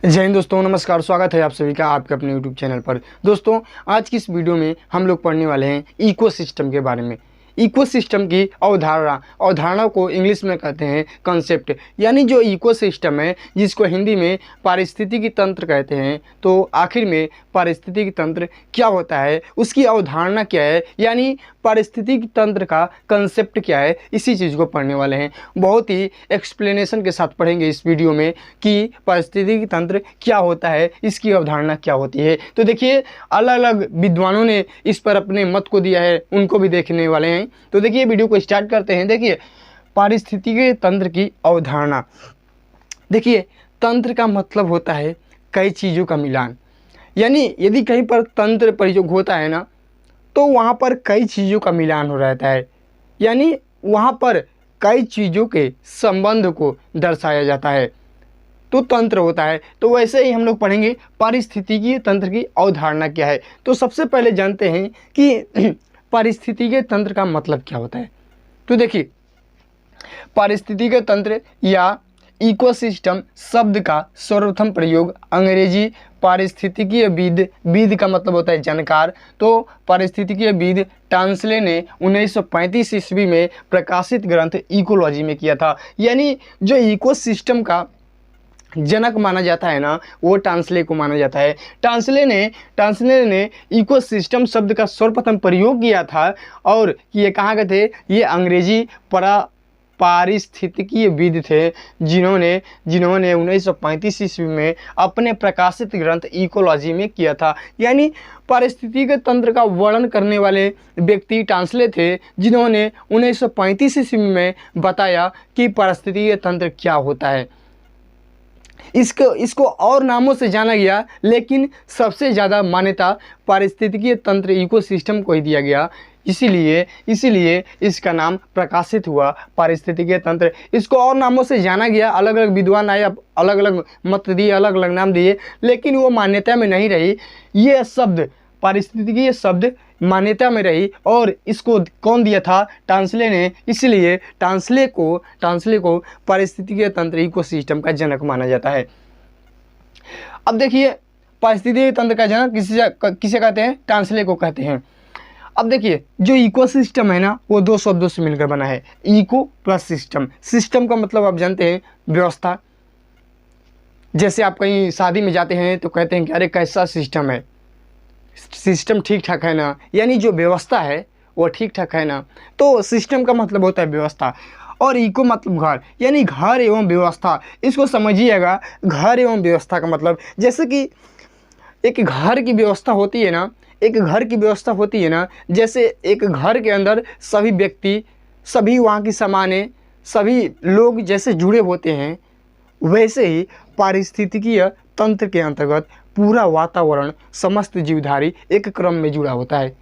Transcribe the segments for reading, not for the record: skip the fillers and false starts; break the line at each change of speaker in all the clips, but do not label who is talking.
जय हिंद दोस्तों, नमस्कार। स्वागत है आप सभी का आपके अपने यूट्यूब चैनल पर। दोस्तों, आज की इस वीडियो में हम लोग पढ़ने वाले हैं इकोसिस्टम के बारे में। इकोसिस्टम की अवधारणा को इंग्लिश में कहते हैं कंसेप्ट। यानी जो इकोसिस्टम है, जिसको हिंदी में पारिस्थितिकी तंत्र कहते हैं, तो आखिर में पारिस्थितिकी तंत्र क्या होता है, उसकी अवधारणा क्या है, यानी पारिस्थितिकी तंत्र का कंसेप्ट क्या है, इसी चीज़ को पढ़ने वाले हैं। बहुत ही एक्सप्लेनेशन के साथ पढ़ेंगे इस वीडियो में कि पारिस्थितिकी तंत्र क्या होता है, इसकी अवधारणा क्या होती है। तो देखिए, अलग अलग विद्वानों ने इस पर अपने मत को दिया है, उनको भी देखने वाले हैं। तो देखिए, वीडियो को स्टार्ट करते हैं। देखिए, पारिस्थितिकी तंत्र की अवधारणा। देखिए, तंत्र का मतलब होता है कई चीज़ों का मिलान। यानी यदि कहीं पर तंत्र प्रयोग होता है ना, तो वहाँ पर कई चीज़ों का मिलान हो रहता है। यानी वहाँ पर कई चीज़ों के संबंध को दर्शाया जाता है, तो तंत्र होता है। तो वैसे ही हम लोग पढ़ेंगे पारिस्थितिकीय तंत्र की अवधारणा क्या है। तो सबसे पहले जानते हैं कि पारिस्थितिकीय तंत्र का मतलब क्या होता है। तो देखिए, पारिस्थितिकीय तंत्र या इकोसिस्टम शब्द का सर्वप्रथम प्रयोग अंग्रेजी पारिस्थितिकीय विद का मतलब होता है जानकार। तो पारिस्थितिकीय विद टांसले ने 1935 ईस्वी में प्रकाशित ग्रंथ इकोलॉजी में किया था। यानी जो इकोसिस्टम का जनक माना जाता है ना, वो टांसले को माना जाता है। टांसले ने इकोसिस्टम शब्द का सर्वप्रथम प्रयोग किया था। और ये कहाँ के थे? ये अंग्रेजी पारिस्थितिकीय विद थे, जिन्होंने 1935 ईस्वी में अपने प्रकाशित ग्रंथ इकोलॉजी में किया था। यानी पारिस्थितिक तंत्र का वर्णन करने वाले व्यक्ति टांसले थे, जिन्होंने 1935 ईस्वी में बताया कि पारिस्थितिक तंत्र क्या होता है। इसको और नामों से जाना गया, लेकिन सबसे ज़्यादा मान्यता पारिस्थितिकीय तंत्र इकोसिस्टम को ही दिया गया। इसीलिए इसका नाम प्रकाशित हुआ पारिस्थितिकीय तंत्र। इसको और नामों से जाना गया, अलग अलग विद्वान आए, अलग अलग मत दिए, अलग अलग नाम दिए, लेकिन वो मान्यता में नहीं रही। ये शब्द, पारिस्थितिकीय शब्द मान्यता में रही। और इसको कौन दिया था? टांसले ने। इसलिए टांसले को पारिस्थितिकीय तंत्र इकोसिस्टम का जनक माना जाता है। अब देखिए, पारिस्थितिकीय तंत्र का जनक किसे कहते हैं? टांसले को कहते हैं। अब देखिए, जो इकोसिस्टम है ना, वो दो शब्दों से मिलकर बना है, इको प्लस सिस्टम। सिस्टम का मतलब आप जानते हैं, व्यवस्था। जैसे आप कहीं शादी में जाते हैं तो कहते हैं कि अरे कैसा सिस्टम है, सिस्टम ठीक ठाक है ना, यानी जो व्यवस्था है वो ठीक ठाक है ना। तो सिस्टम का मतलब होता है व्यवस्था। और इको मतलब घर, यानी घर एवं व्यवस्था। इसको समझिएगा, घर एवं व्यवस्था का मतलब, जैसे कि एक घर की व्यवस्था होती है ना, जैसे एक घर के अंदर सभी व्यक्ति, सभी वहाँ की सामानें, सभी लोग जैसे जुड़े होते हैं, वैसे ही पारिस्थितिकीय तंत्र के अंतर्गत पूरा वातावरण, समस्त जीवधारी एक क्रम में जुड़ा होता है।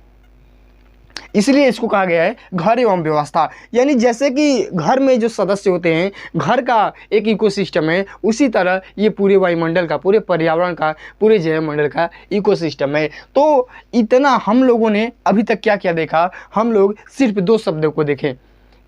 इसलिए इसको कहा गया है घर एवं व्यवस्था। यानी जैसे कि घर में जो सदस्य होते हैं, घर का एक इकोसिस्टम है, उसी तरह ये पूरे वायुमंडल का, पूरे पर्यावरण का, पूरे जैवमंडल का इकोसिस्टम है। तो इतना हम लोगों ने अभी तक क्या क्या देखा? हम लोग सिर्फ दो शब्दों को देखें।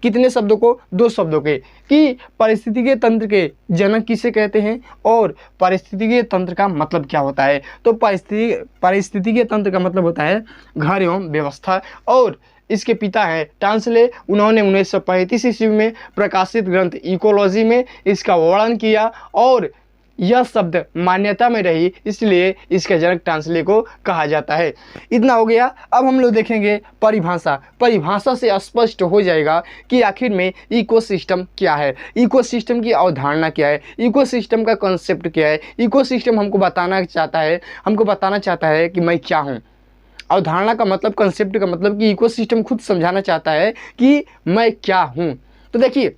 कितने शब्दों को? दो शब्दों के, कि पारिस्थितिकीय तंत्र के जनक किसे कहते हैं और पारिस्थितिकीय तंत्र का मतलब क्या होता है। तो पारिस्थितिकीय तंत्र का मतलब होता है घर एवं व्यवस्था। और इसके पिता हैं टांसले। उन्होंने 1935 ईस्वी में प्रकाशित ग्रंथ इकोलॉजी में इसका वर्णन किया, और यह शब्द मान्यता में रही, इसलिए इसका जनक टांसले को कहा जाता है। इतना हो गया। अब हम लोग देखेंगे परिभाषा से स्पष्ट हो जाएगा कि आखिर में इकोसिस्टम क्या है, इकोसिस्टम की अवधारणा क्या है, इकोसिस्टम का कॉन्सेप्ट क्या है। इकोसिस्टम हमको बताना चाहता है कि मैं क्या हूँ। अवधारणा का मतलब, कॉन्सेप्ट का मतलब कि इकोसिस्टम खुद समझाना चाहता है कि मैं क्या हूँ। तो देखिए,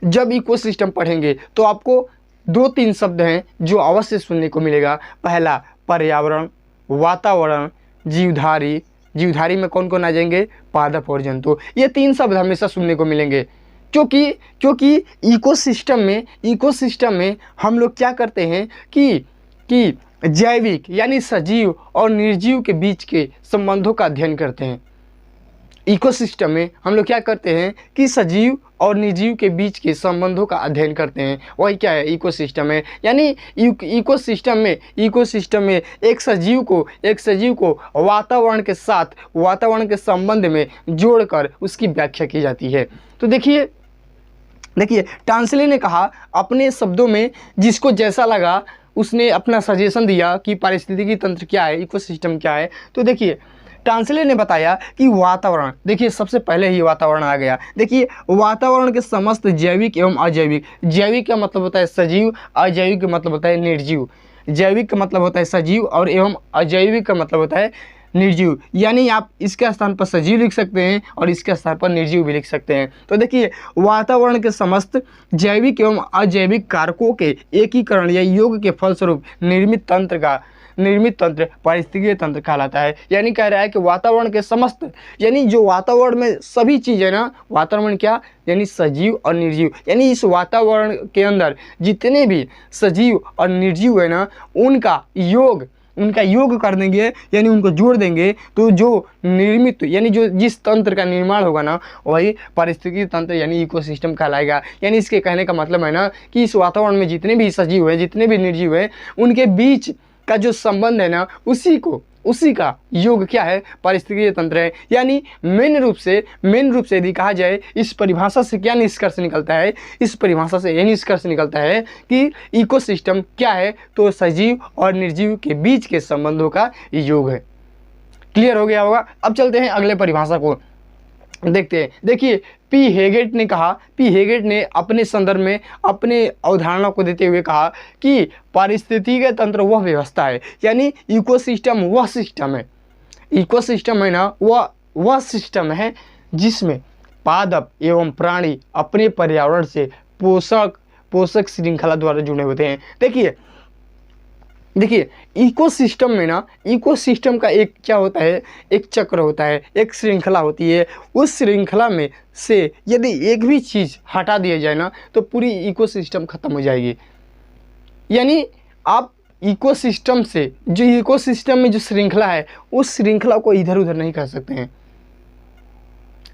जब इकोसिस्टम पढ़ेंगे तो आपको दो तीन शब्द हैं जो अवश्य सुनने को मिलेगा। पहला पर्यावरण, वातावरण, जीवधारी में कौन कौन आ जाएंगे? पादप और जंतु। ये तीन शब्द हमेशा सुनने को मिलेंगे, क्योंकि इकोसिस्टम में हम लोग क्या करते हैं कि जैविक यानी सजीव और निर्जीव के बीच के संबंधों का अध्ययन करते हैं। इकोसिस्टम में हम लोग क्या करते हैं कि सजीव और निर्जीव के बीच के संबंधों का अध्ययन करते हैं, वही क्या है इकोसिस्टम है। यानी इकोसिस्टम में एक सजीव को वातावरण के संबंध में जोड़कर उसकी व्याख्या की जाती है। तो देखिए टांसले ने कहा अपने शब्दों में, जिसको जैसा लगा उसने अपना सजेशन दिया कि पारिस्थितिकी तंत्र क्या है, इकोसिस्टम क्या है। तो देखिए टांसले ने बताया कि वातावरण, देखिए सबसे पहले ही वातावरण आ गया। देखिए वातावरण के समस्त जैविक एवं अजैविक, जैविक का मतलब होता है सजीव, अजैविक का मतलब होता है निर्जीव। जैविक का मतलब होता है सजीव और एवं अजैविक का मतलब होता है निर्जीव। यानी आप इसके स्थान पर सजीव लिख सकते हैं और इसके स्थान पर निर्जीव भी लिख सकते हैं। तो देखिए वातावरण के समस्त जैविक एवं अजैविक कारकों के एकीकरण या योग के फलस्वरूप निर्मित तंत्र पारिस्थितिकीय तंत्र कहलाता है। यानी कह रहा है कि वातावरण के समस्त, यानी जो वातावरण में सभी चीज़ है ना, वातावरण क्या, यानी सजीव और निर्जीव, यानी इस वातावरण के अंदर जितने भी सजीव और निर्जीव है ना, उनका योग कर देंगे, यानी उनको जोड़ देंगे, तो जो निर्मित, यानी जो जिस तंत्र का निर्माण होगा ना, वही पारिस्थितिकी तंत्र यानी इकोसिस्टम कहलाएगा। यानी इसके कहने का मतलब है ना कि इस वातावरण में जितने भी सजीव है, जितने भी निर्जीव है, उनके बीच का जो संबंध है ना, उसी का योग क्या है, पारिस्थितिकीय तंत्र है। यानी मेन रूप से यदि कहा जाए, इस परिभाषा से क्या निष्कर्ष निकलता है, इस परिभाषा से यह निष्कर्ष निकलता है कि इकोसिस्टम क्या है, तो सजीव और निर्जीव के बीच के संबंधों का योग है। क्लियर हो गया होगा। अब चलते हैं अगले परिभाषा को देखते हैं। देखिए पी हेगेट ने अपने संदर्भ में अपने अवधारणा को देते हुए कहा कि पारिस्थितिकीय तंत्र वह व्यवस्था है, यानी इकोसिस्टम वह सिस्टम है, इकोसिस्टम है ना, वह सिस्टम है जिसमें पादप एवं प्राणी अपने पर्यावरण से पोषक श्रृंखला द्वारा जुड़े होते हैं। देखिए इकोसिस्टम में ना, इकोसिस्टम का एक क्या होता है, एक चक्र होता है, एक श्रृंखला होती है। उस श्रृंखला में से यदि एक भी चीज़ हटा दिया जाए ना, तो पूरी इकोसिस्टम खत्म हो जाएगी। यानी आप इकोसिस्टम में जो श्रृंखला है, उस श्रृंखला को इधर उधर नहीं कर सकते हैं।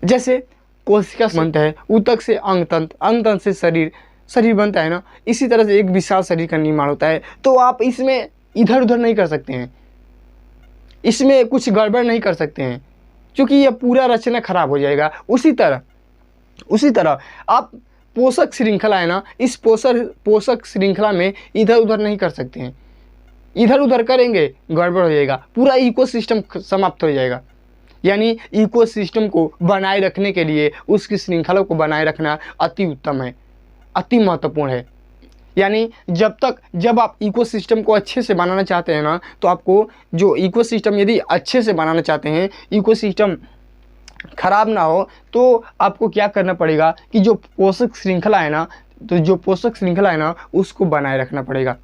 जैसे कोशिका बनता है, ऊतक से अंगतंत्र से शरीर बनता है ना, इसी तरह से एक विशाल शरीर का निर्माण होता है। तो आप इसमें इधर उधर नहीं कर सकते हैं, इसमें कुछ गड़बड़ नहीं कर सकते हैं, क्योंकि यह पूरा रचना खराब हो जाएगा। उसी तरह आप पोषक श्रृंखला है ना, इस पोषक श्रृंखला में इधर उधर नहीं कर सकते हैं। इधर उधर करेंगे गड़बड़ हो जाएगा, पूरा इकोसिस्टम समाप्त हो जाएगा। यानी इकोसिस्टम को बनाए रखने के लिए उसकी श्रृंखला को बनाए रखना अति उत्तम है, अति महत्वपूर्ण है। यानी जब आप इकोसिस्टम को अच्छे से बनाना चाहते हैं ना, तो आपको जो इकोसिस्टम यदि अच्छे से बनाना चाहते हैं, इकोसिस्टम खराब ना हो, तो आपको क्या करना पड़ेगा कि जो पोषक श्रृंखला है ना, उसको बनाए रखना पड़ेगा।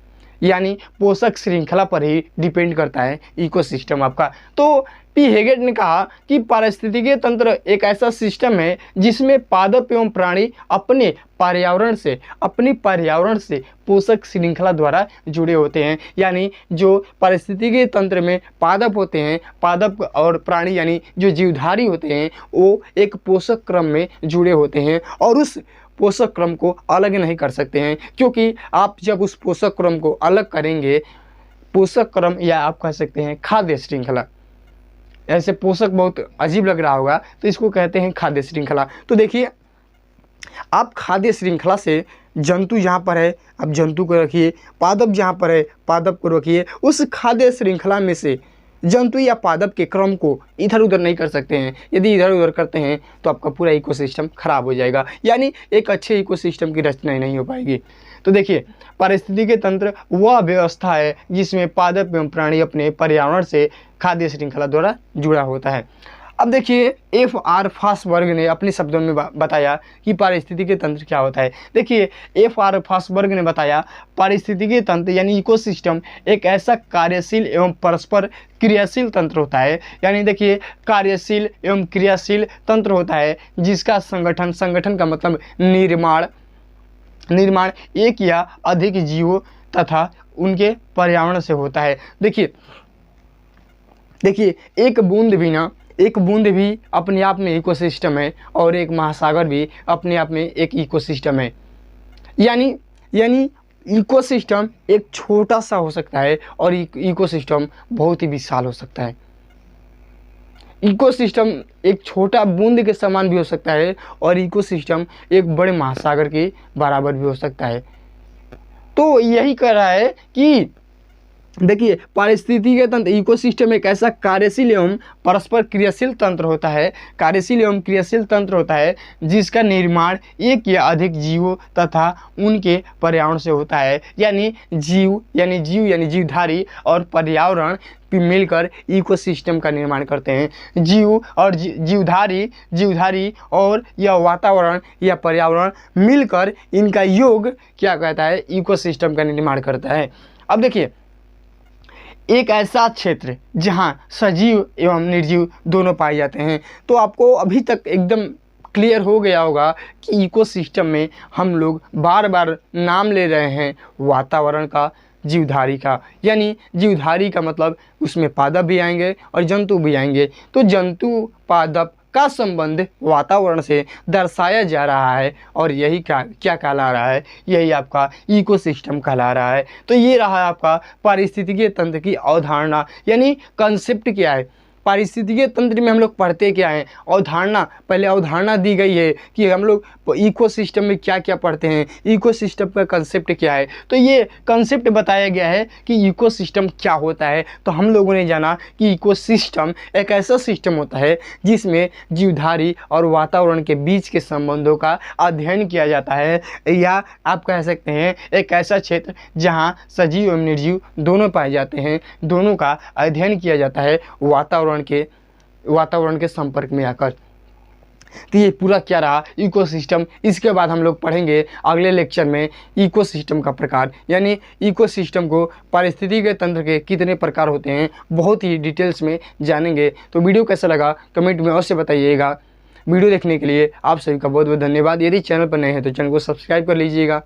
यानी पोषक श्रृंखला पर ही डिपेंड करता है इकोसिस्टम आपका। तो पी हेगेट ने कहा कि पारिस्थितिकीय तंत्र एक ऐसा सिस्टम है जिसमें पादप एवं प्राणी अपनी पर्यावरण से पोषक श्रृंखला द्वारा जुड़े होते हैं। यानी जो पारिस्थितिकीय तंत्र में पादप होते हैं, पादप और प्राणी यानी जो जीवधारी होते हैं, वो एक पोषक क्रम में जुड़े होते हैं और उस पोषक क्रम को अलग नहीं कर सकते हैं। क्योंकि आप जब उस पोषक क्रम को अलग करेंगे, पोषक क्रम या आप कह सकते हैं खाद्य श्रृंखला, ऐसे पोषक बहुत अजीब लग रहा होगा, तो इसको कहते हैं खाद्य श्रृंखला। तो देखिए आप खाद्य श्रृंखला से जंतु जहाँ पर है आप जंतु को रखिए, पादप जहाँ पर है पादप को रखिए, उस खाद्य श्रृंखला में से जंतु या पादप के क्रम को इधर उधर नहीं कर सकते हैं। यदि इधर उधर करते हैं तो आपका पूरा इकोसिस्टम खराब हो जाएगा, यानी एक अच्छे इकोसिस्टम की रचना ही नहीं हो पाएगी। तो देखिए पारिस्थितिकीय तंत्र वह व्यवस्था है जिसमें पादप एवं प्राणी अपने पर्यावरण से खाद्य श्रृंखला द्वारा जुड़ा होता है। अब देखिए F.R. फास्बर्ग ने अपने शब्दों में बताया कि पारिस्थितिकीय तंत्र क्या होता है। देखिए F.R. फास्बर्ग ने बताया पारिस्थितिकीय तंत्र यानी इकोसिस्टम एक ऐसा कार्यशील एवं परस्पर क्रियाशील तंत्र होता है। यानी देखिए कार्यशील एवं क्रियाशील तंत्र होता है जिसका संगठन का मतलब निर्माण एक या अधिक जीवों तथा उनके पर्यावरण से होता है। देखिए एक बूंद एक बूंद भी अपने आप में इकोसिस्टम है और एक महासागर भी अपने आप में एक इकोसिस्टम है। यानी यानी इकोसिस्टम एक छोटा सा हो सकता है और इकोसिस्टम बहुत ही विशाल हो सकता है। इकोसिस्टम एक छोटा बूंद के समान भी हो सकता है और इकोसिस्टम एक बड़े महासागर के बराबर भी हो सकता है। तो यही कह रहा है कि देखिए, पारिस्थितिकी तंत्र इकोसिस्टम एक ऐसा कार्यशील एवं परस्पर क्रियाशील तंत्र होता है, कार्यशील एवं क्रियाशील तंत्र होता है जिसका निर्माण एक या अधिक जीवों तथा उनके पर्यावरण से होता है। यानी जीवधारी और पर्यावरण मिलकर इकोसिस्टम का निर्माण करते हैं। जीव और जीवधारी और यह वातावरण या पर्यावरण मिलकर इनका योग क्या कहता है, इकोसिस्टम का निर्माण करता है। अब देखिए, एक ऐसा क्षेत्र जहां सजीव एवं निर्जीव दोनों पाए जाते हैं। तो आपको अभी तक एकदम क्लियर हो गया होगा कि इकोसिस्टम में हम लोग बार बार नाम ले रहे हैं वातावरण का, जीवधारी का। यानी जीवधारी का मतलब उसमें पादप भी आएंगे और जंतु भी आएंगे। तो जंतु पादप का संबंध वातावरण से दर्शाया जा रहा है और यही क्या कहला रहा है, यही आपका इकोसिस्टम कहला रहा है। तो ये रहा आपका पारिस्थितिकीय तंत्र की अवधारणा, यानी कंसेप्ट क्या है। पारिस्थितिकीय तंत्र में हम लोग पढ़ते क्या हैं, अवधारणा। पहले अवधारणा दी गई है कि हम लोग इकोसिस्टम में क्या क्या पढ़ते हैं, इकोसिस्टम का कंसेप्ट क्या है। तो ये कंसेप्ट बताया गया है कि इकोसिस्टम क्या होता है। तो हम लोगों ने जाना कि इकोसिस्टम एक ऐसा सिस्टम होता है जिसमें जीवधारी और वातावरण के बीच के संबंधों का अध्ययन किया जाता है, या आप कह सकते हैं एक ऐसा क्षेत्र जहाँ सजीव एवं निर्जीव दोनों पाए जाते हैं, दोनों का अध्ययन किया जाता है वातावरण के संपर्क में आकर। तो ये पूरा क्या रहा, इकोसिस्टम। इसके बाद हम लोग पढ़ेंगे अगले लेक्चर में इकोसिस्टम का प्रकार, यानी इकोसिस्टम को पारिस्थितिकी तंत्र के कितने प्रकार होते हैं बहुत ही डिटेल्स में जानेंगे। तो वीडियो कैसा लगा कमेंट में अवश्य बताइएगा। वीडियो देखने के लिए आप सभी का बहुत बहुत धन्यवाद। यदि चैनल पर नए हैं तो चैनल को सब्सक्राइब कर लीजिएगा।